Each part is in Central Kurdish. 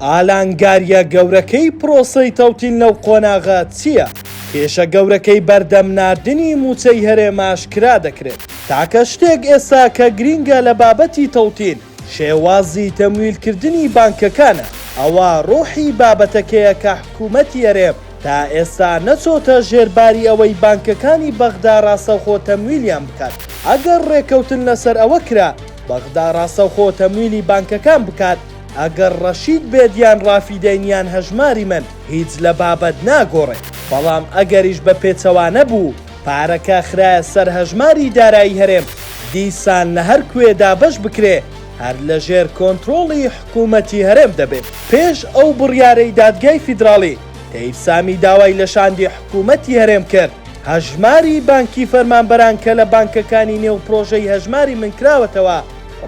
ئالانگاریە گەورەکەی پرۆسەی تەوتین لەو قۆناغا چییە؟ کێشە گەورەکەی بەردەمناردنی موچەی هەرێم ئاشکرا دەکرێت. تاکە شتێک ئێستا کە گرینگە لە بابەتی تەوتین شێوازی تەمویلکردنی بانکەکانە. ئەوە ڕۆحی بابەتەکەیە کە حکوومەتی هەرێم تا ئێستا نەچۆتە ژێرباری ئەوەی بانکەکانی بەغدا ڕاستەوخۆ تەمویلیان بکات. ئەگەر ڕێکەوتن لەسەر ئەوە کرا بەغدا ڕاستەوخۆ تەمویلی بانکەکان بکات، ئەگەر ڕەشید بێدیان ڕافیدەینیان هەژماری من هیچ لە بابەت ناگۆڕێت. بەڵام ئەگەریش بە پێچەوانە بوو پارەکە خرایە سەر هەژماری دارایی هەرێم، دیسان لە هەر کوێدا بەش بکرێ هەر لە ژێر کۆنتڕۆڵی حکوومەتی هەرێم دەبێت. پێش ئەو بڕیارەی دادگای فیدراڵی تەیب سامی داوای لە شاندی حکوومەتی هەرێم کرد هەژماری بانکی فەرمانبەران کە لە بانکەکانی نێو پرۆژەی هەژماری من کراوەتەوە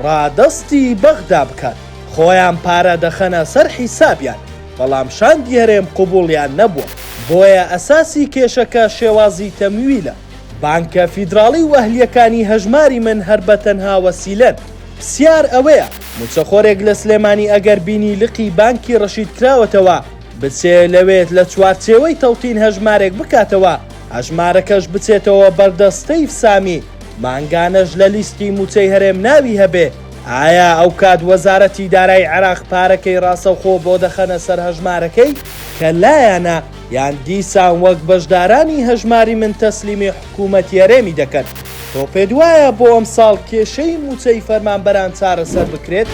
ڕادەستی بەغدا بکات. خۆیان پارە دەخەنە سەر حیسابیان، بەڵام شاندی هەرێم قوبوڵیان نەبووە. بۆیە ئەساسی کێشەکە شێوازی تەمویلە. بانکە فیدراڵی و ئەهلیەکانی هەژماری من هەر بە تەنها وەسیلەن. پرسیار ئەوەیە موچەخۆرێک لە سلێمانی ئەگەر بینی لقی بانکی ڕەشید کراوەتەوە بچێ لەوێت لە چوارچێوەی تەوتین هەژمارێک بکاتەوە، هەژمارەکەش بچێتەوە بەردەستەی سامی، مانگانەش لە لیستی موچەی هەرێم ناوی هەبێ. ئایا ئەو کات وەزارەتی دارایی عێراق پارەکەی ڕاستەوخۆ بۆ دەخەنە سەر هەژمارەکەی کە لایەنە، یان دیسان وەک بەشدارانی هەژماری من تەسلیمی حکوومەتی هەرێمی دەکەن؟ تۆ پێ دوایە بۆ ئەم ساڵ کێشەی موچەی فەرمانبەران چارەسەر بکرێت؟